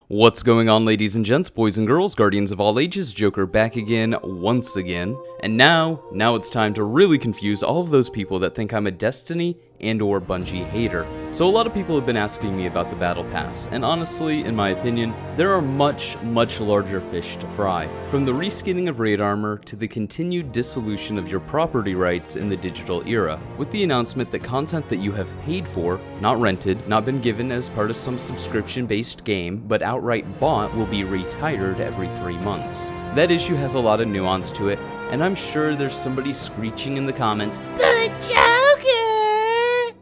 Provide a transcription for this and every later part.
What's going on, ladies and gents, boys and girls, guardians of all ages, Joker back again, once again. And now it's time to really confuse all of those people that think I'm a Destiny and or Bungie hater. So a lot of people have been asking me about the Battle Pass, and honestly, in my opinion, there are much larger fish to fry. From the reskinning of raid armor to the continued dissolution of your property rights in the digital era, with the announcement that content that you have paid for, not rented, not been given as part of some subscription-based game, but outright bought, will be retired every 3 months. That issue has a lot of nuance to it, and I'm sure there's somebody screeching in the comments, "The Joker!"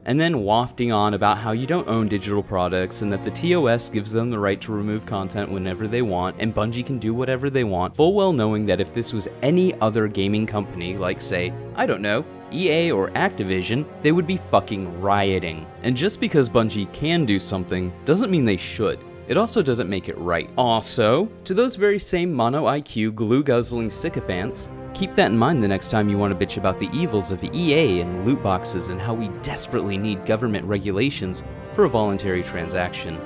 and then wafting on about how you don't own digital products and that the TOS gives them the right to remove content whenever they want and Bungie can do whatever they want, full well knowing that if this was any other gaming company, like say, I don't know, EA or Activision, they would be fucking rioting. And just because Bungie can do something doesn't mean they should. It also doesn't make it right. Also, to those very same mono IQ glue-guzzling sycophants, keep that in mind the next time you want to bitch about the evils of EA and loot boxes and how we desperately need government regulations for a voluntary transaction.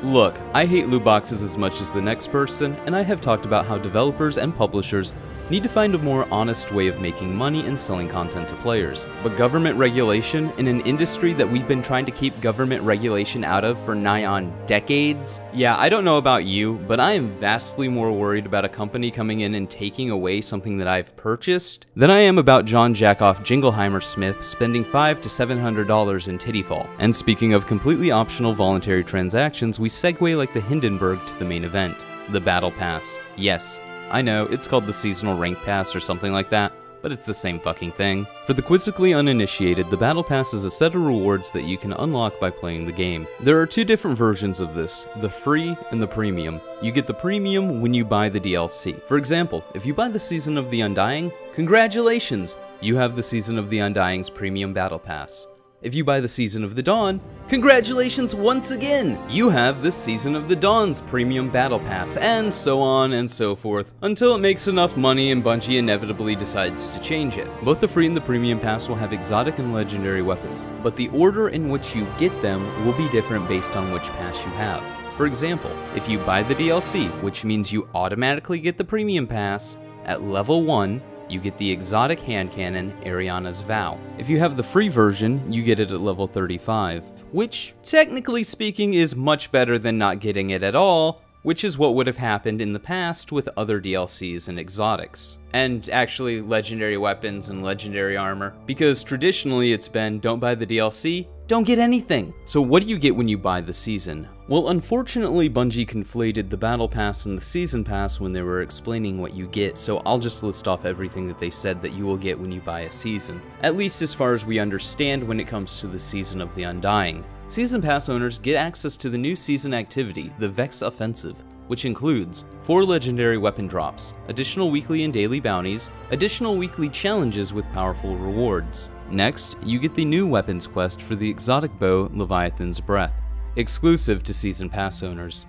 Look, I hate loot boxes as much as the next person, and I have talked about how developers and publishers need to find a more honest way of making money and selling content to players. But government regulation, in an industry that we've been trying to keep government regulation out of for nigh on decades? Yeah, I don't know about you, but I am vastly more worried about a company coming in and taking away something that I've purchased than I am about John Jackoff Jingleheimer Smith spending $500 to $700 in Tittyfall. And speaking of completely optional voluntary transactions, we segue like the Hindenburg to the main event, the Battle Pass. Yes, I know, it's called the Seasonal Rank Pass or something like that, but it's the same fucking thing. For the quizzically uninitiated, the Battle Pass is a set of rewards that you can unlock by playing the game. There are two different versions of this, the free and the premium. You get the premium when you buy the DLC. For example, if you buy the Season of the Undying, congratulations! You have the Season of the Undying's premium Battle Pass. If you buy the Season of the Dawn, congratulations once again! You have the Season of the Dawn's premium Battle Pass, and so on and so forth, until it makes enough money and Bungie inevitably decides to change it. Both the free and the premium pass will have exotic and legendary weapons, but the order in which you get them will be different based on which pass you have. For example, if you buy the DLC, which means you automatically get the premium pass, at level 1, you get the exotic hand cannon, Ariana's Vow. If you have the free version, you get it at level 35, which, technically speaking, is much better than not getting it at all, which is what would have happened in the past with other DLCs and exotics. And actually, legendary weapons and legendary armor, because traditionally it's been, don't buy the DLC, don't get anything. So what do you get when you buy the season? Well, unfortunately, Bungie conflated the Battle Pass and the Season Pass when they were explaining what you get, so I'll just list off everything that they said that you will get when you buy a season. At least as far as we understand when it comes to the Season of the Undying. Season Pass owners get access to the new season activity, the Vex Offensive, which includes 4 legendary weapon drops, additional weekly and daily bounties, additional weekly challenges with powerful rewards. Next, you get the new weapons quest for the exotic bow Leviathan's Breath, exclusive to Season Pass owners.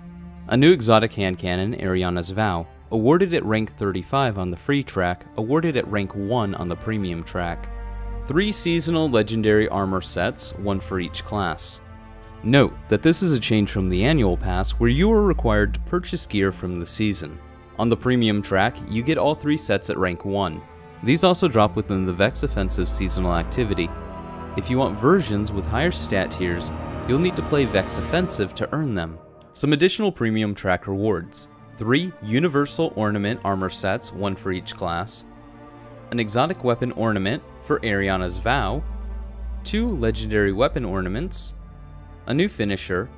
A new exotic hand cannon, Ariana's Vow, awarded at rank 35 on the free track, awarded at rank 1 on the premium track. 3 seasonal legendary armor sets, 1 for each class. Note that this is a change from the annual pass where you are required to purchase gear from the season. On the premium track, you get all 3 sets at rank 1. These also drop within the Vex Offensive seasonal activity. If you want versions with higher stat tiers, you'll need to play Vex Offensive to earn them. Some additional premium track rewards: 3 universal ornament armor sets, 1 for each class, an exotic weapon ornament for Ariana's Vow, 2 legendary weapon ornaments, a new finisher,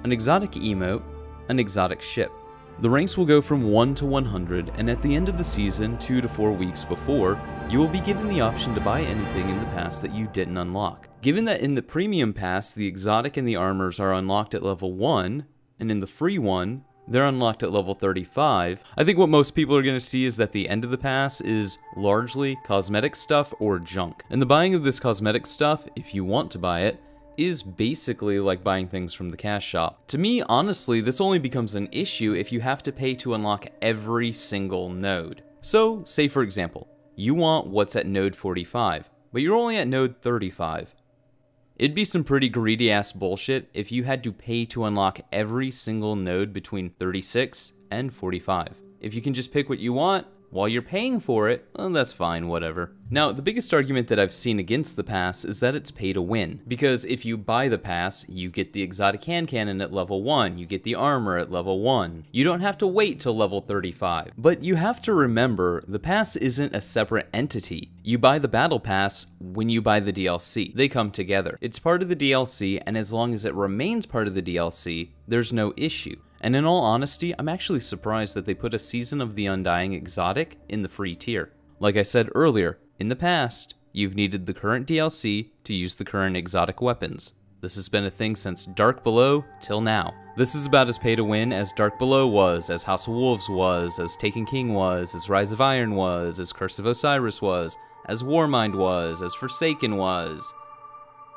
an exotic emote, an exotic ship. The ranks will go from 1 to 100, and at the end of the season, 2 to 4 weeks before, you will be given the option to buy anything in the pass that you didn't unlock. Given that in the premium pass, the exotic and the armors are unlocked at level 1, and in the free one, they're unlocked at level 35, I think what most people are going to see is that the end of the pass is largely cosmetic stuff or junk. And the buying of this cosmetic stuff, if you want to buy it, is basically like buying things from the cash shop. To me, honestly, this only becomes an issue if you have to pay to unlock every single node. So, say for example, you want what's at node 45, but you're only at node 35. It'd be some pretty greedy ass bullshit if you had to pay to unlock every single node between 36 and 45. If you can just pick what you want while you're paying for it, well, that's fine, whatever. Now, the biggest argument that I've seen against the pass is that it's pay to win. Because if you buy the pass, you get the exotic hand cannon at level 1, you get the armor at level 1. You don't have to wait till level 35. But you have to remember, the pass isn't a separate entity. You buy the battle pass when you buy the DLC. They come together. It's part of the DLC, and as long as it remains part of the DLC, there's no issue. And in all honesty, I'm actually surprised that they put a Season of the Undying exotic in the free tier. Like I said earlier, in the past, you've needed the current DLC to use the current exotic weapons. This has been a thing since Dark Below till now. This is about as pay to win as Dark Below was, as House of Wolves was, as Taken King was, as Rise of Iron was, as Curse of Osiris was, as Warmind was, as Forsaken was.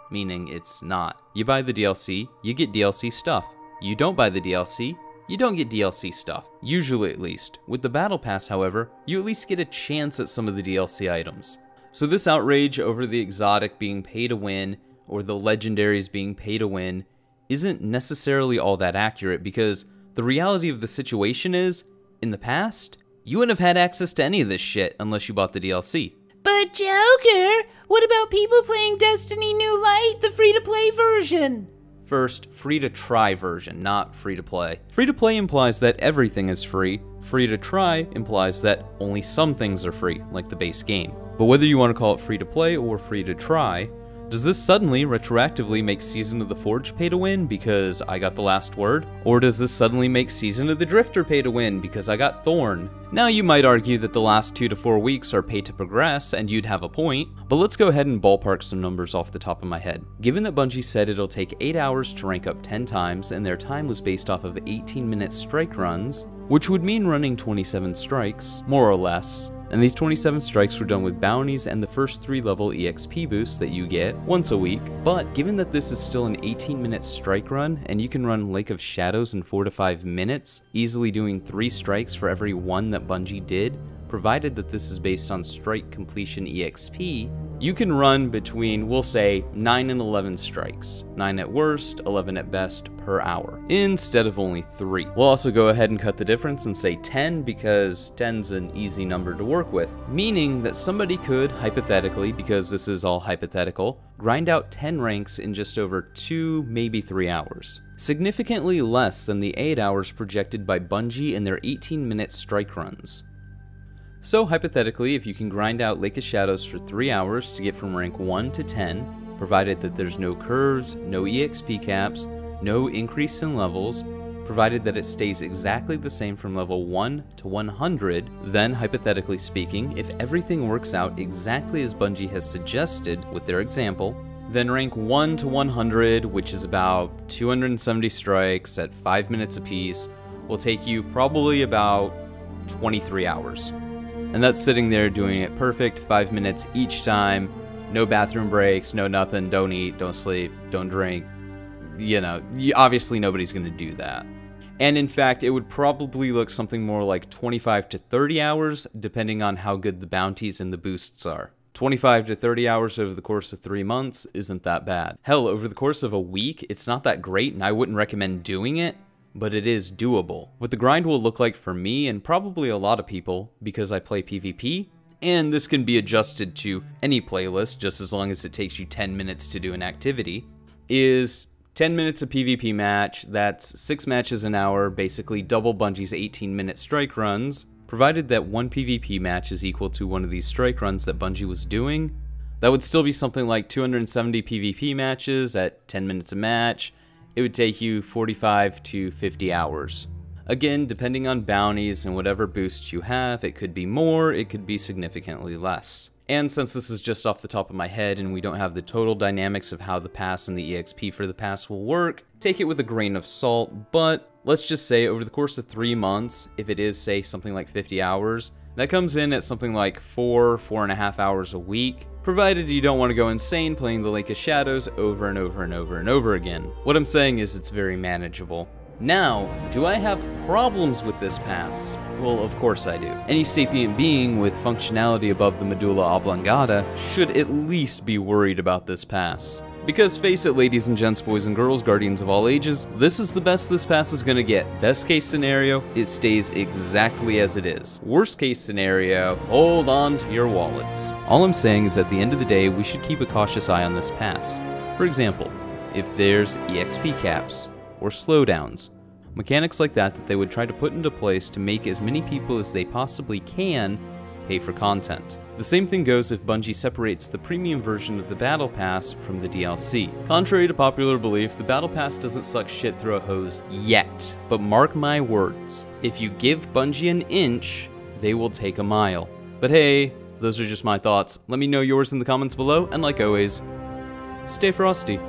Meaning it's not. You buy the DLC, you get DLC stuff. You don't buy the DLC, you don't get DLC stuff. Usually at least. With the Battle Pass, however, you at least get a chance at some of the DLC items. So this outrage over the exotic being pay to win, or the legendaries being pay to win, isn't necessarily all that accurate, because the reality of the situation is, in the past, you wouldn't have had access to any of this shit unless you bought the DLC. But Joker, what about people playing Destiny New Light, the free-to-play version? First, free-to-try version, not free-to-play. Free-to-play implies that everything is free. Free-to-try implies that only some things are free, like the base game. But whether you want to call it free-to-play or free-to-try, does this suddenly retroactively make Season of the Forge pay to win because I got the last word? Or does this suddenly make Season of the Drifter pay to win because I got Thorn? Now you might argue that the last 2 to 4 weeks are pay to progress, and you'd have a point, but let's go ahead and ballpark some numbers off the top of my head. Given that Bungie said it'll take 8 hours to rank up 10 times, and their time was based off of 18-minute strike runs, which would mean running 27 strikes, more or less, and these 27 strikes were done with bounties and the first 3-level EXP boosts that you get once a week. But given that this is still an 18-minute strike run, and you can run Lake of Shadows in 4 to 5 minutes, easily doing 3 strikes for every 1 that Bungie did, provided that this is based on strike completion EXP, you can run between, we'll say, 9 and 11 strikes. 9 at worst, 11 at best per hour, instead of only 3. We'll also go ahead and cut the difference and say 10 because 10's an easy number to work with, meaning that somebody could, hypothetically, because this is all hypothetical, grind out 10 ranks in just over 2, maybe 3 hours. Significantly less than the 8 hours projected by Bungie in their 18-minute strike runs. So hypothetically, if you can grind out Lake of Shadows for 3 hours to get from rank 1 to 10, provided that there's no curves, no EXP caps, no increase in levels, provided that it stays exactly the same from level 1 to 100, then hypothetically speaking, if everything works out exactly as Bungie has suggested with their example, then rank 1 to 100, which is about 270 strikes at 5 minutes apiece, will take you probably about 23 hours. And that's sitting there doing it perfect, 5 minutes each time, no bathroom breaks, no nothing, don't eat, don't sleep, don't drink. You know, obviously nobody's going to do that. And in fact, it would probably look something more like 25 to 30 hours, depending on how good the bounties and the boosts are. 25 to 30 hours over the course of 3 months isn't that bad. Hell, over the course of a week, it's not that great, and I wouldn't recommend doing it, but it is doable. What the grind will look like for me, and probably a lot of people, because I play PvP, and this can be adjusted to any playlist just as long as it takes you 10 minutes to do an activity, is 10 minutes of PvP match, that's 6 matches an hour, basically double Bungie's 18-minute strike runs, provided that one PvP match is equal to one of these strike runs that Bungie was doing. That would still be something like 270 PvP matches at 10 minutes a match. It would take you 45 to 50 hours. Again, depending on bounties and whatever boosts you have, it could be more, it could be significantly less. And since this is just off the top of my head and we don't have the total dynamics of how the pass and the EXP for the pass will work, take it with a grain of salt, but let's just say over the course of 3 months, if it is, say, something like 50 hours, that comes in at something like 4.5 hours a week, provided you don't want to go insane playing the Lake of Shadows over and over and over and over again. What I'm saying is it's very manageable. Now, do I have problems with this pass? Well, of course I do. Any sapient being with functionality above the medulla oblongata should at least be worried about this pass. Because face it, ladies and gents, boys and girls, guardians of all ages, this is the best this pass is gonna get. Best case scenario, it stays exactly as it is. Worst case scenario, hold on to your wallets. All I'm saying is at the end of the day, we should keep a cautious eye on this pass. For example, if there's EXP caps or slowdowns, mechanics like that they would try to put into place to make as many people as they possibly can pay for content. The same thing goes if Bungie separates the premium version of the Battle Pass from the DLC. Contrary to popular belief, the Battle Pass doesn't suck shit through a hose yet. But mark my words, if you give Bungie an inch, they will take a mile. But hey, those are just my thoughts. Let me know yours in the comments below, and like always, stay frosty.